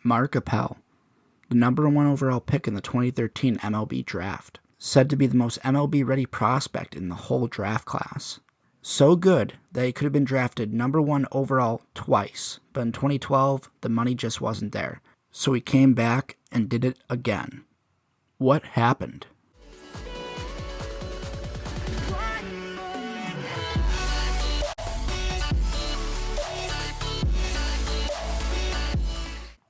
Mark Appel, the number 1 overall pick in the 2013 MLB draft, said to be the most MLB-ready prospect in the whole draft class. So good that he could have been drafted number 1 overall twice, but in 2012, the money just wasn't there. So he came back and did it again. What happened?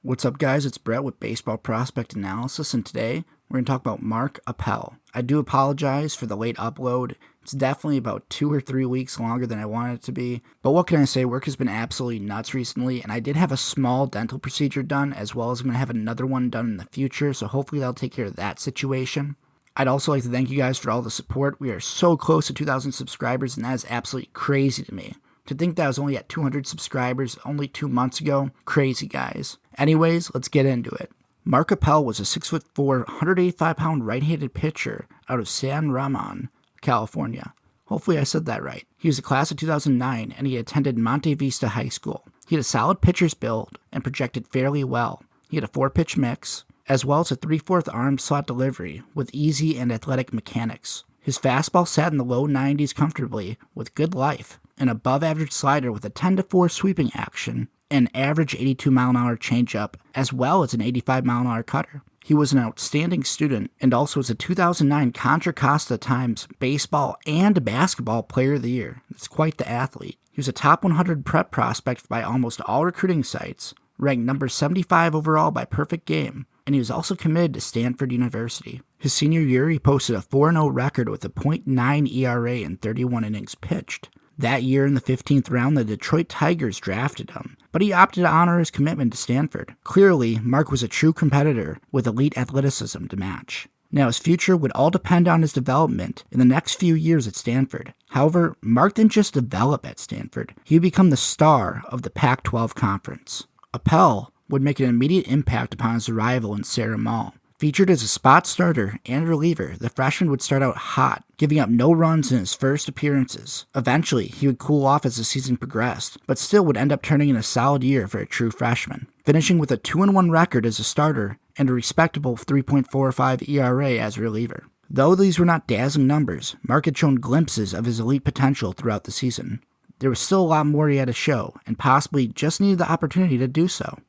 What's up, guys? It's Brett with Baseball Prospect Analysis, and today we're going to talk about Mark Appel. I do apologize for the late upload. It's definitely about 2 or 3 weeks longer than I wanted it to be, but what can I say? Work has been absolutely nuts recently, and I did have a small dental procedure done, as well as I'm going to have another one done in the future, so hopefully that'll take care of that situation. I'd also like to thank you guys for all the support. We are so close to 2,000 subscribers, and that is absolutely crazy to me. To think that I was only at 200 subscribers only 2 months ago, crazy, guys. Anyways, let's get into it. Mark Appel was a 6'4", 185-pound right-handed pitcher out of San Ramon, California. Hopefully I said that right. He was a class of 2009, and he attended Monte Vista High School. He had a solid pitcher's build and projected fairly well. He had a 4-pitch mix, as well as a 3/4 arm slot delivery with easy and athletic mechanics. His fastball sat in the low 90s comfortably with good life, an above-average slider with a 10-4 sweeping action, an average 82-mile-an-hour changeup, as well as an 85-mile-an-hour cutter. He was an outstanding student and also was a 2009 Contra Costa Times Baseball and Basketball Player of the Year. That's quite the athlete. He was a top 100 prep prospect by almost all recruiting sites, ranked number 75 overall by Perfect Game, and he was also committed to Stanford University. His senior year, he posted a 4-0 record with a .9 ERA in 31 innings pitched. That year, in the 15th round, the Detroit Tigers drafted him, but he opted to honor his commitment to Stanford. Clearly, Mark was a true competitor with elite athleticism to match. Now, his future would all depend on his development in the next few years at Stanford. However, Mark didn't just develop at Stanford. He would become the star of the Pac-12 conference. Appel would make an immediate impact upon his arrival in San Ramon. Featured as a spot starter and reliever, the freshman would start out hot, giving up no runs in his first appearances. Eventually, he would cool off as the season progressed, but still would end up turning in a solid year for a true freshman, finishing with a 2-1 record as a starter and a respectable 3.45 ERA as a reliever. Though these were not dazzling numbers, Mark had shown glimpses of his elite potential throughout the season. There was still a lot more he had to show, and possibly just needed the opportunity to do so.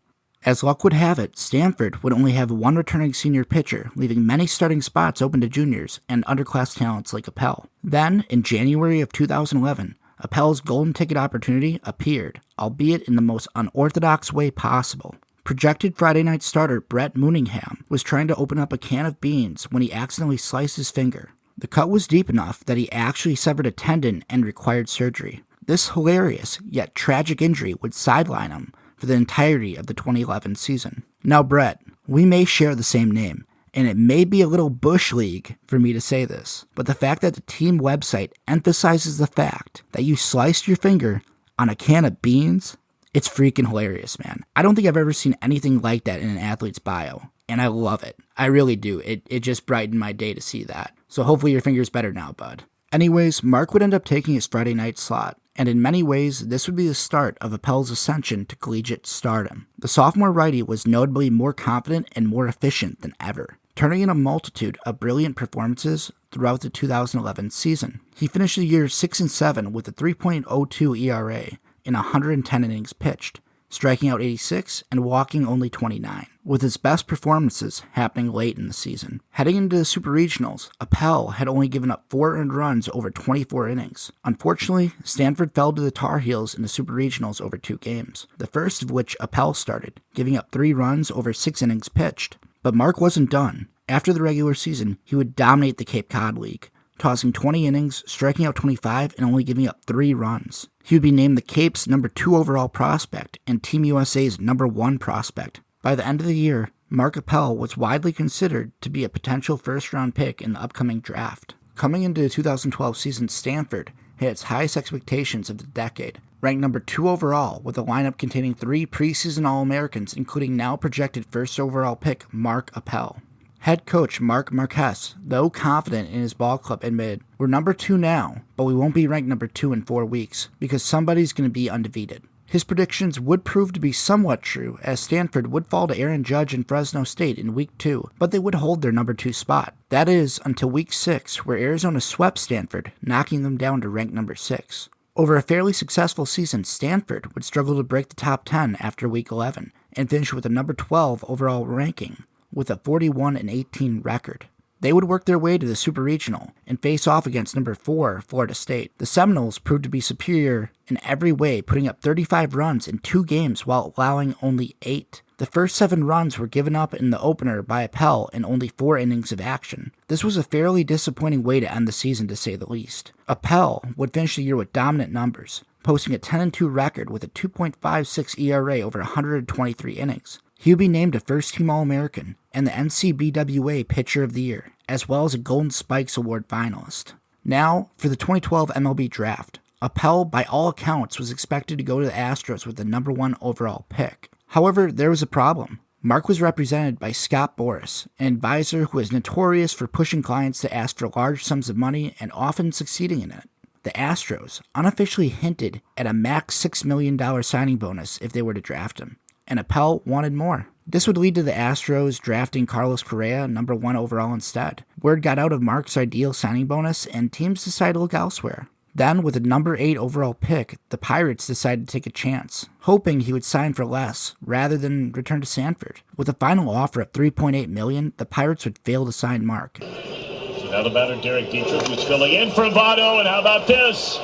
As luck would have it, Stanford would only have one returning senior pitcher, leaving many starting spots open to juniors and underclass talents like Appel. Then, in January of 2011, Appel's golden ticket opportunity appeared, albeit in the most unorthodox way possible. Projected Friday night starter Brett Mooningham was trying to open up a can of beans when he accidentally sliced his finger. The cut was deep enough that he actually severed a tendon and required surgery. This hilarious yet tragic injury would sideline him for the entirety of the 2011 season. Now, Brett, we may share the same name, and it may be a little bush league for me to say this, but the fact that the team website emphasizes the fact that you sliced your finger on a can of beans, it's freaking hilarious, man. I don't think I've ever seen anything like that in an athlete's bio, and I love it. I really do. It just brightened my day to see that. So hopefully your finger's better now, bud. Anyways, Mark would end up taking his Friday night slot, and in many ways, this would be the start of Appel's ascension to collegiate stardom. The sophomore righty was notably more confident and more efficient than ever, turning in a multitude of brilliant performances throughout the 2011 season. He finished the year 6-7 with a 3.02 ERA in 110 innings pitched, striking out 86 and walking only 29, with his best performances happening late in the season. Heading into the Super Regionals, Appel had only given up 4 earned runs over 24 innings. Unfortunately, Stanford fell to the Tar Heels in the Super Regionals over 2 games, the first of which Appel started, giving up 3 runs over 6 innings pitched. But Mark wasn't done. After the regular season, he would dominate the Cape Cod League, tossing 20 innings, striking out 25, and only giving up 3 runs. He would be named the Cape's number 2 overall prospect and Team USA's number 1 prospect. By the end of the year, Mark Appel was widely considered to be a potential first-round pick in the upcoming draft. Coming into the 2012 season, Stanford had its highest expectations of the decade, ranked number 2 overall with a lineup containing 3 preseason All-Americans, including now projected first overall pick Mark Appel. Head coach Mark Marquez, though confident in his ball club, admitted, "We're number 2 now, but we won't be ranked number 2 in 4 weeks because somebody's going to be undefeated." His predictions would prove to be somewhat true, as Stanford would fall to Aaron Judge and Fresno State in Week 2, but they would hold their number 2 spot. That is, until Week 6, where Arizona swept Stanford, knocking them down to rank number 6. Over a fairly successful season, Stanford would struggle to break the top 10 after Week 11, and finish with a number 12 overall ranking, with a 41-18 record. They would work their way to the Super Regional and face off against number 4, Florida State. The Seminoles proved to be superior in every way, putting up 35 runs in 2 games while allowing only 8. The first 7 runs were given up in the opener by Appel in only 4 innings of action. This was a fairly disappointing way to end the season, to say the least. Appel would finish the year with dominant numbers, posting a 10-2 record with a 2.56 ERA over 123 innings. He would be named a first-team All-American and the NCBWA Pitcher of the Year, as well as a Golden Spikes Award finalist. Now, for the 2012 MLB Draft, Appel, by all accounts, was expected to go to the Astros with the number 1 overall pick. However, there was a problem. Mark was represented by Scott Boras, an advisor who is notorious for pushing clients to ask for large sums of money and often succeeding in it. The Astros unofficially hinted at a max $6 million signing bonus if they were to draft him, and Appel wanted more. This would lead to the Astros drafting Carlos Correa, number 1 overall instead. Word got out of Mark's ideal signing bonus, and teams decided to look elsewhere. Then, with a number 8 overall pick, the Pirates decided to take a chance, hoping he would sign for less rather than return to Stanford. With a final offer of $3.8 million, the Pirates would fail to sign Mark. So now the batter, Derek Dietrich, who's filling in for Votto, and how about this?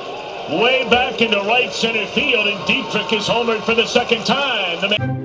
Way back into right center field, and Dietrich is homered for the second time.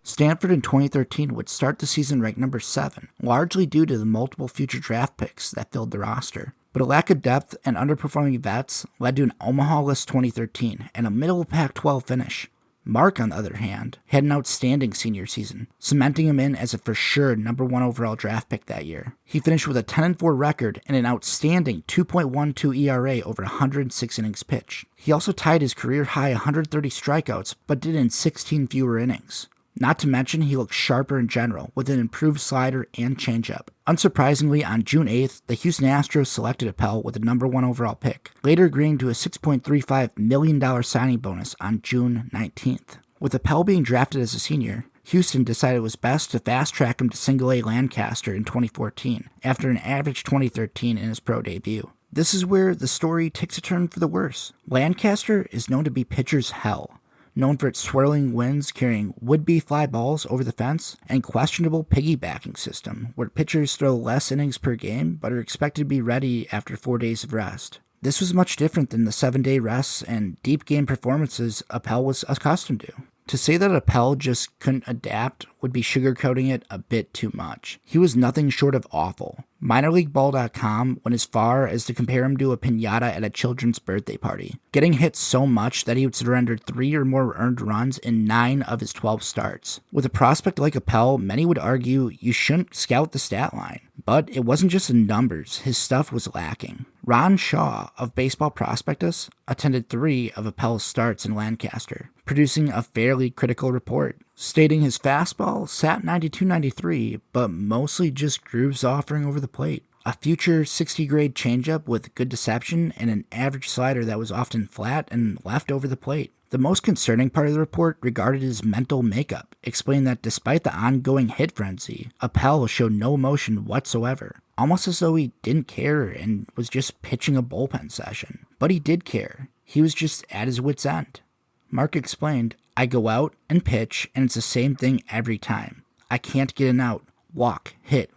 Stanford in 2013 would start the season ranked number 7, largely due to the multiple future draft picks that filled the roster. But a lack of depth and underperforming vets led to an Omaha-less 2013 and a middle-of-Pac 12 finish. Mark, on the other hand, had an outstanding senior season, cementing him in as a for sure number 1 overall draft pick that year. He finished with a 10-4 record and an outstanding 2.12 ERA over 106 innings pitched. He also tied his career-high 130 strikeouts, but did it in 16 fewer innings. Not to mention, he looked sharper in general, with an improved slider and changeup. Unsurprisingly, on June 8th, the Houston Astros selected Appel with the number 1 overall pick, later agreeing to a $6.35 million signing bonus on June 19th. With Appel being drafted as a senior, Houston decided it was best to fast-track him to Single-A Lancaster in 2014, after an average 2013 in his pro debut. This is where the story takes a turn for the worse. Lancaster is known to be pitcher's hell, known for its swirling winds carrying would-be fly balls over the fence, and questionable piggybacking system, where pitchers throw less innings per game but are expected to be ready after 4 days of rest. This was much different than the 7-day rests and deep game performances Appel was accustomed to. To say that Appel just couldn't adapt would be sugarcoating it a bit too much. He was nothing short of awful. MinorLeagueBall.com went as far as to compare him to a piñata at a children's birthday party, getting hit so much that he would surrender 3 or more earned runs in 9 of his 12 starts. With a prospect like Appel, many would argue you shouldn't scout the stat line. But it wasn't just the numbers, his stuff was lacking. Ron Shaw of Baseball Prospectus attended 3 of Appel's starts in Lancaster, producing a fairly critical report, stating his fastball sat 92-93, but mostly just grooves offering over the plate. A future 60-grade changeup with good deception and an average slider that was often flat and left over the plate. The most concerning part of the report regarded his mental makeup, explaining that despite the ongoing hit frenzy, Appel showed no emotion whatsoever, almost as though he didn't care and was just pitching a bullpen session. But he did care. He was just at his wit's end. Mark explained, "I go out and pitch, and it's the same thing every time. I can't get an out. Walk, hit,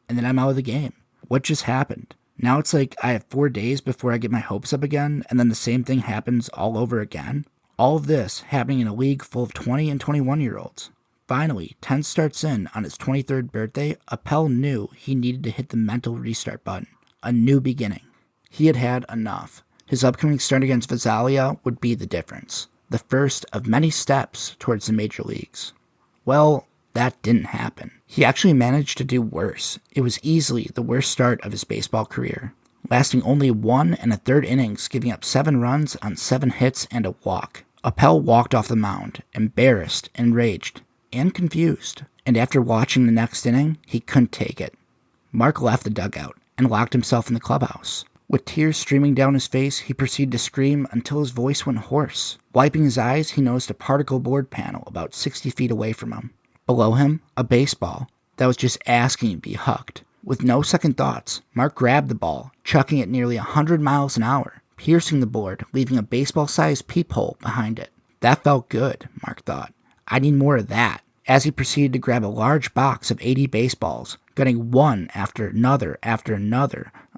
and then I'm out of the game. What just happened? Now it's like I have 4 days before I get my hopes up again, and then the same thing happens all over again. All of this happening in a league full of 20 and 21-year-olds. Finally, 10 starts in on his 23rd birthday, Appel knew he needed to hit the mental restart button. A new beginning. He had had enough. His upcoming start against Visalia would be the difference. The first of many steps towards the major leagues. Well, that didn't happen. He actually managed to do worse. It was easily the worst start of his baseball career, lasting only 1 1/3 innings, giving up 7 runs on 7 hits and a walk. Appel walked off the mound, embarrassed, enraged, and confused. And after watching the next inning, he couldn't take it. Mark left the dugout and locked himself in the clubhouse. With tears streaming down his face, he proceeded to scream until his voice went hoarse. Wiping his eyes, he noticed a particle board panel about 60 feet away from him. Below him, a baseball that was just asking to be hucked. With no second thoughts, Mark grabbed the ball, chucking it nearly 100 miles an hour, piercing the board, leaving a baseball-sized peephole behind it. That felt good, Mark thought. I need more of that. As he proceeded to grab a large box of 80 baseballs, gunning one after another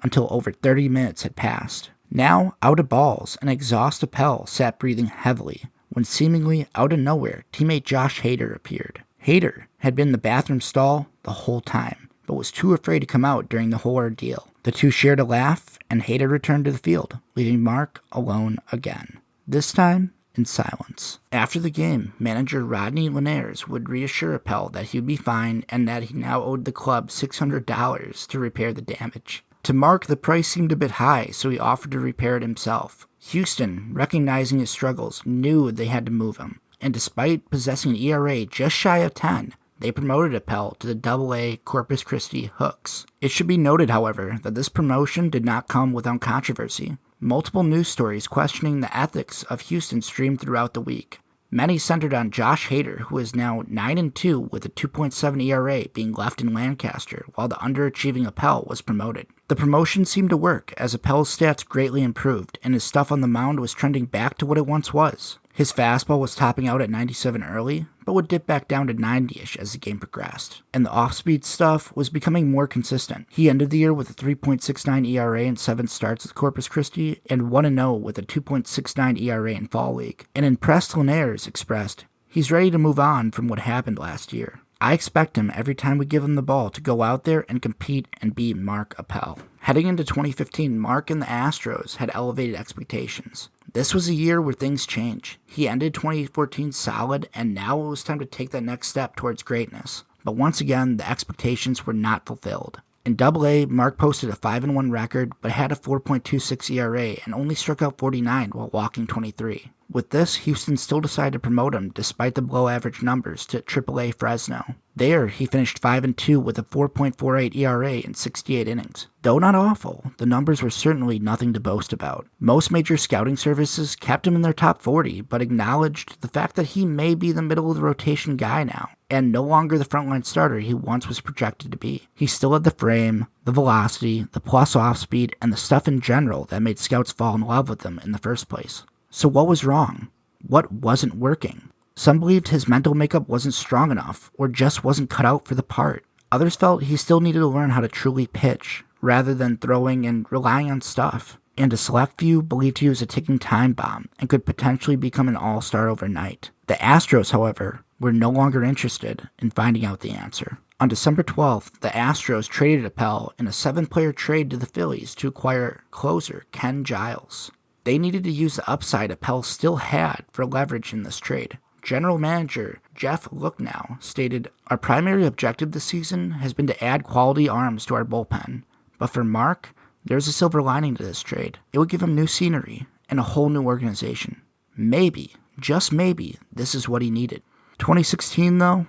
until over 30 minutes had passed. Now, out of balls, an exhausted Appel sat breathing heavily when seemingly out of nowhere, teammate Josh Hader appeared. Hader had been in the bathroom stall the whole time, but was too afraid to come out during the whole ordeal. The two shared a laugh, and Hader returned to the field, leaving Mark alone again. This time, in silence. After the game, manager Rodney Linares would reassure Appel that he would be fine and that he now owed the club $600 to repair the damage. To Mark, the price seemed a bit high, so he offered to repair it himself. Houston, recognizing his struggles, knew they had to move him, and despite possessing an ERA just shy of 10, they promoted Appel to the Double-A Corpus Christi Hooks. It should be noted, however, that this promotion did not come without controversy. Multiple news stories questioning the ethics of Houston streamed throughout the week. Many centered on Josh Hader, who is now 9-2 with a 2.7 ERA being left in Lancaster, while the underachieving Appel was promoted. The promotion seemed to work, as Appel's stats greatly improved, and his stuff on the mound was trending back to what it once was. His fastball was topping out at 97 early, but would dip back down to 90-ish as the game progressed. And the off-speed stuff was becoming more consistent. He ended the year with a 3.69 ERA in 7 starts with Corpus Christi, and 1-0 with a 2.69 ERA in Fall League. And impressed Linares expressed, he's ready to move on from what happened last year. I expect him every time we give him the ball to go out there and compete and beat Mark Appel. Heading into 2015, Mark and the Astros had elevated expectations. This was a year where things changed. He ended 2014 solid, and now it was time to take that next step towards greatness. But once again, the expectations were not fulfilled. In Double-A, Mark posted a 5-1 record, but had a 4.26 ERA and only struck out 49 while walking 23. With this, Houston still decided to promote him despite the below-average numbers to Triple-A Fresno. There, he finished 5-2 with a 4.48 ERA in 68 innings. Though not awful, the numbers were certainly nothing to boast about. Most major scouting services kept him in their top 40, but acknowledged the fact that he may be the middle-of-the-rotation guy now, and no longer the frontline starter he once was projected to be. He still had the frame, the velocity, the plus off-speed, and the stuff in general that made scouts fall in love with him in the first place. So what was wrong? What wasn't working? Some believed his mental makeup wasn't strong enough, or just wasn't cut out for the part. Others felt he still needed to learn how to truly pitch, rather than throwing and relying on stuff. And a select few believed he was a ticking time bomb, and could potentially become an all-star overnight. The Astros, however, were no longer interested in finding out the answer. On December 12th, the Astros traded Appel in a 7-player trade to the Phillies to acquire closer Ken Giles. They needed to use the upside Appel still had for leverage in this trade. General Manager Jeff Lucknow stated, "Our primary objective this season has been to add quality arms to our bullpen. But for Mark, there's a silver lining to this trade. It would give him new scenery and a whole new organization. Maybe, just maybe, this is what he needed." 2016, though?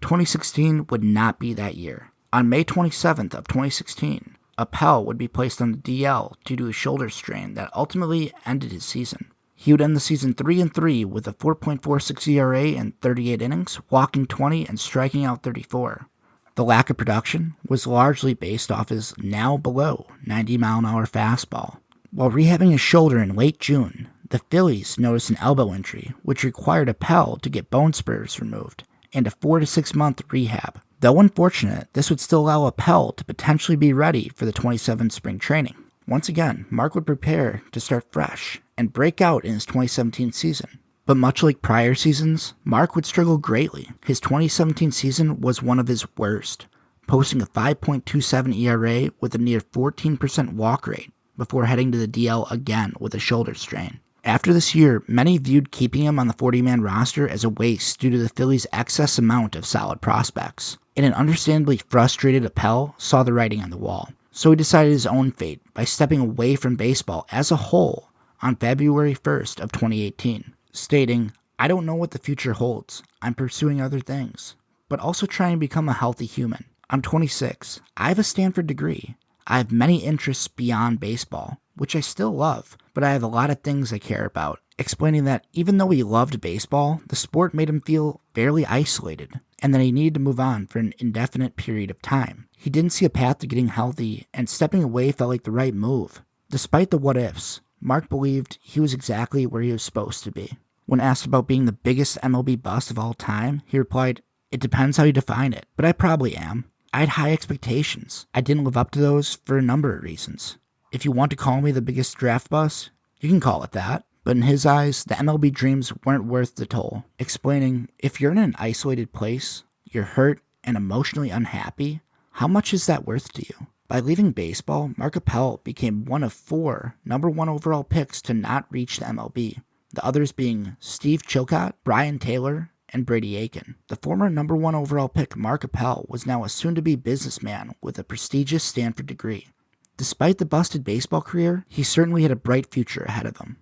2016 would not be that year. On May 27th of 2016, Appel would be placed on the DL due to a shoulder strain that ultimately ended his season. He would end the season 3-3 with a 4.46 ERA in 38 innings, walking 20 and striking out 34. The lack of production was largely based off his now below 90-mile-an-hour fastball. While rehabbing his shoulder in late June, the Phillies noticed an elbow injury, which required Appel to get bone spurs removed and a 4 to 6 month rehab. Though unfortunate, this would still allow Appel to potentially be ready for the 27 spring training. Once again, Mark would prepare to start fresh and break out in his 2017 season. But much like prior seasons, Mark would struggle greatly. His 2017 season was one of his worst, posting a 5.27 ERA with a near 14% walk rate before heading to the DL again with a shoulder strain. After this year, many viewed keeping him on the 40-man roster as a waste due to the Phillies' excess amount of solid prospects. And an understandably frustrated Appel saw the writing on the wall. So he decided his own fate by stepping away from baseball as a whole on February 1st of 2018, stating, "I don't know what the future holds. I'm pursuing other things, but also trying to become a healthy human. I'm 26. I have a Stanford degree. I have many interests beyond baseball, which I still love, but I have a lot of things I care about, explaining that even though he loved baseball, the sport made him feel fairly isolated, and that he needed to move on for an indefinite period of time. He didn't see a path to getting healthy, and stepping away felt like the right move. Despite the what-ifs, Mark believed he was exactly where he was supposed to be. When asked about being the biggest MLB bust of all time, he replied, "It depends how you define it, but I probably am. I had high expectations. I didn't live up to those for a number of reasons. If you want to call me the biggest draft bust, you can call it that." But in his eyes, the MLB dreams weren't worth the toll, explaining, if you're in an isolated place, you're hurt and emotionally unhappy, how much is that worth to you? By leaving baseball, Mark Appel became one of 4 number 1 overall picks to not reach the MLB, the others being Steve Chilcott, Brian Taylor, and Brady Aiken. The former number 1 overall pick Mark Appel was now a soon-to-be businessman with a prestigious Stanford degree. Despite the busted baseball career, he certainly had a bright future ahead of him.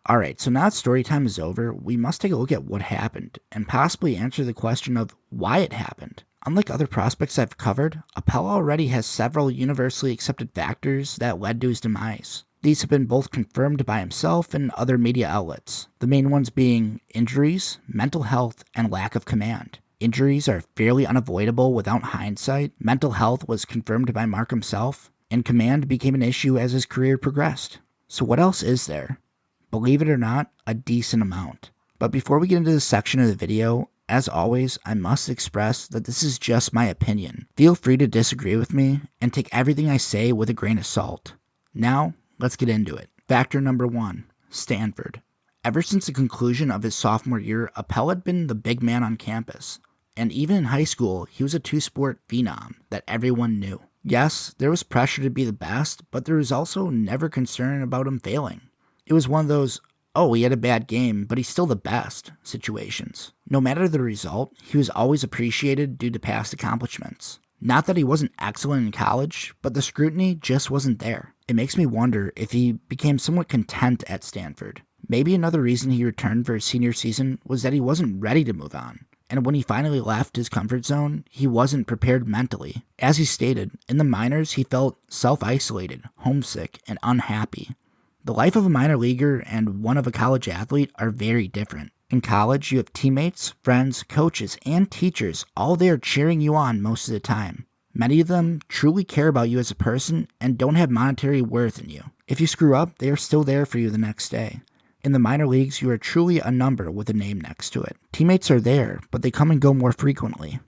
Alright, so now that story time is over, we must take a look at what happened, and possibly answer the question of why it happened. Unlike other prospects I've covered, Appel already has several universally accepted factors that led to his demise. These have been both confirmed by himself and other media outlets, the main ones being injuries, mental health, and lack of command. Injuries are fairly unavoidable without hindsight, mental health was confirmed by Mark himself, and command became an issue as his career progressed. So what else is there? Believe it or not, a decent amount. But before we get into this section of the video, as always, I must express that this is just my opinion. Feel free to disagree with me, and take everything I say with a grain of salt. Now, let's get into it. Factor number 1, Stanford. Ever since the conclusion of his sophomore year, Appel had been the big man on campus. And even in high school, he was a 2-sport phenom that everyone knew. Yes, there was pressure to be the best, but there was also never concern about him failing. It was one of those, oh, he had a bad game, but he's still the best situations. No matter the result, he was always appreciated due to past accomplishments. Not that he wasn't excellent in college, but the scrutiny just wasn't there. It makes me wonder if he became somewhat content at Stanford. Maybe another reason he returned for his senior season was that he wasn't ready to move on. And when he finally left his comfort zone, he wasn't prepared mentally. As he stated, in the minors he felt self-isolated, homesick, and unhappy. The life of a minor leaguer and one of a college athlete are very different. In college, you have teammates, friends, coaches, and teachers all there cheering you on most of the time. Many of them truly care about you as a person and don't have monetary worth in you. If you screw up, they are still there for you the next day. In the minor leagues, you are truly a number with a name next to it. Teammates are there, but they come and go more frequently.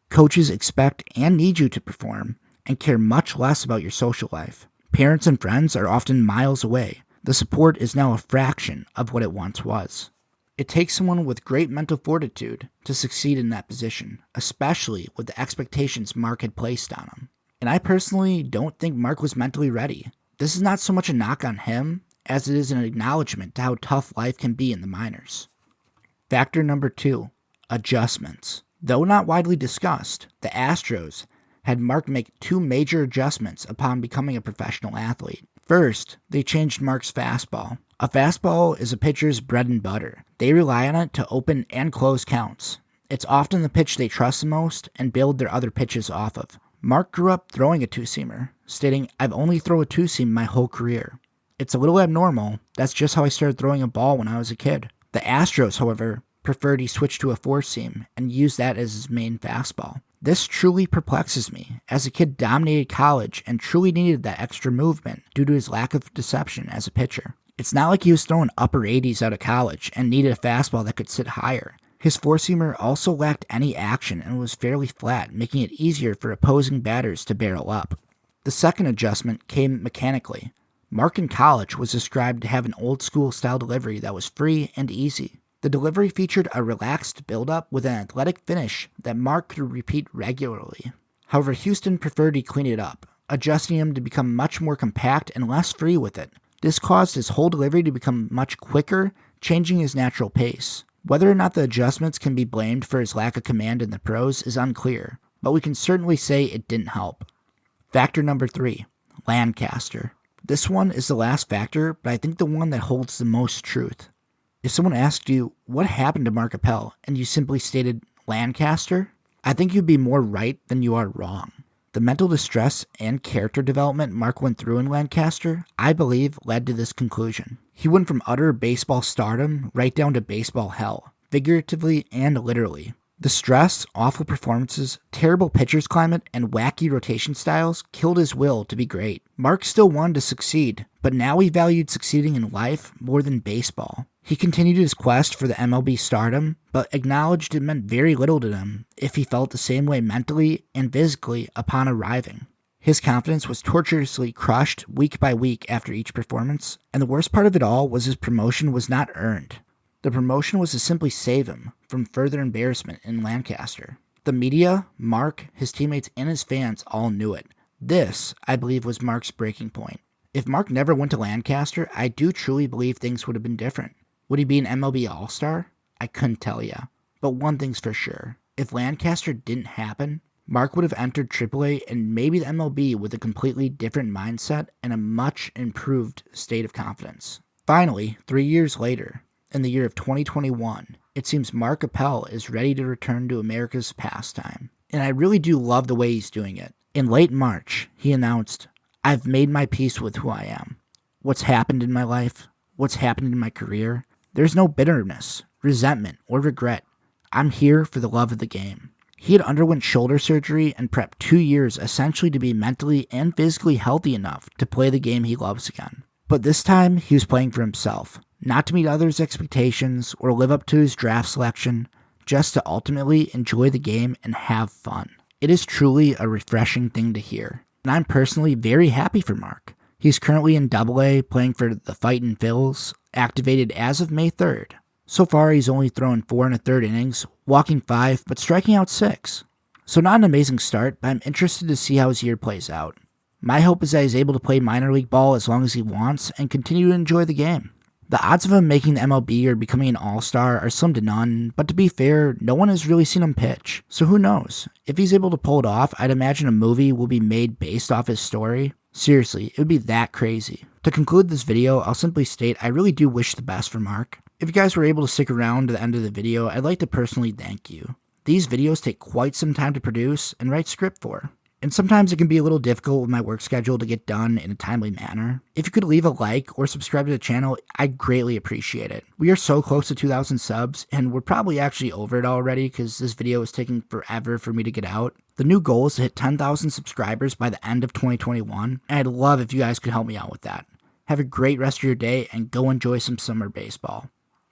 Coaches expect and need you to perform and care much less about your social life. Parents and friends are often miles away. The support is now a fraction of what it once was. It takes someone with great mental fortitude to succeed in that position, especially with the expectations Mark had placed on him. And I personally don't think Mark was mentally ready. This is not so much a knock on him as it is an acknowledgement to how tough life can be in the minors. Factor number 2, adjustments. Though not widely discussed, the Astros had Mark make 2 major adjustments upon becoming a professional athlete. First, they changed Mark's fastball. A fastball is a pitcher's bread and butter. They rely on it to open and close counts. It's often the pitch they trust the most and build their other pitches off of. Mark grew up throwing a 2-seamer, stating, "I've only thrown a 2-seam my whole career. It's a little abnormal. That's just how I started throwing a ball when I was a kid." The Astros, however, preferred he switch to a 4-seam and use that as his main fastball. This truly perplexes me, as a kid dominated college and truly needed that extra movement due to his lack of deception as a pitcher. It's not like he was throwing upper 80s out of college and needed a fastball that could sit higher. His 4-seamer also lacked any action and was fairly flat, making it easier for opposing batters to barrel up. The second adjustment came mechanically. Mark in college was described to have an old-school style delivery that was free and easy. The delivery featured a relaxed build-up with an athletic finish that Mark could repeat regularly. However, Houston preferred he clean it up, adjusting him to become much more compact and less free with it. This caused his whole delivery to become much quicker, changing his natural pace. Whether or not the adjustments can be blamed for his lack of command in the pros is unclear, but we can certainly say it didn't help. Factor number 3, Lancaster. This one is the last factor, but I think the one that holds the most truth. If someone asked you, what happened to Mark Appel, and you simply stated Lancaster, I think you'd be more right than you are wrong. The mental distress and character development Mark went through in Lancaster, I believe, led to this conclusion. He went from utter baseball stardom right down to baseball hell, figuratively and literally. The stress, awful performances, terrible pitcher's climate, and wacky rotation styles killed his will to be great. Mark still wanted to succeed, but now he valued succeeding in life more than baseball. He continued his quest for the MLB stardom, but acknowledged it meant very little to him if he felt the same way mentally and physically upon arriving. His confidence was tortuously crushed week by week after each performance, and the worst part of it all was his promotion was not earned. The promotion was to simply save him from further embarrassment in Lancaster. The media, Mark, his teammates, and his fans all knew it. This, I believe, was Mark's breaking point. If Mark never went to Lancaster, I do truly believe things would have been different. Would he be an MLB All-Star? I couldn't tell you. But one thing's for sure. If Lancaster didn't happen, Mark would have entered AAA and maybe the MLB with a completely different mindset and a much improved state of confidence. Finally, 3 years later, in the year of 2021, it seems Mark Appel is ready to return to America's pastime. And I really do love the way he's doing it. In late March, he announced, "I've made my peace with who I am. What's happened in my life, what's happened in my career, there's no bitterness, resentment, or regret. I'm here for the love of the game." He had underwent shoulder surgery and prepped 2 years essentially to be mentally and physically healthy enough to play the game he loves again. But this time, he was playing for himself. Not to meet others' expectations or live up to his draft selection, just to ultimately enjoy the game and have fun. It is truly a refreshing thing to hear, and I'm personally very happy for Mark. He's currently in AA playing for the Fightin' Phils, activated as of May 3rd. So far, he's only thrown 4 1/3 innings, walking 5, but striking out 6. So not an amazing start, but I'm interested to see how his year plays out. My hope is that he's able to play minor league ball as long as he wants and continue to enjoy the game. The odds of him making the MLB or becoming an all-star are slim to none, but to be fair, no one has really seen him pitch, so who knows? If he's able to pull it off, I'd imagine a movie will be made based off his story. Seriously, it would be that crazy. To conclude this video, I'll simply state I really do wish the best for Mark. If you guys were able to stick around to the end of the video, I'd like to personally thank you. These videos take quite some time to produce and write script for, and sometimes it can be a little difficult with my work schedule to get done in a timely manner. If you could leave a like or subscribe to the channel, I'd greatly appreciate it. We are so close to 2,000 subs, and we're probably actually over it already because this video is taking forever for me to get out. The new goal is to hit 10,000 subscribers by the end of 2021, and I'd love if you guys could help me out with that. Have a great rest of your day, and go enjoy some summer baseball.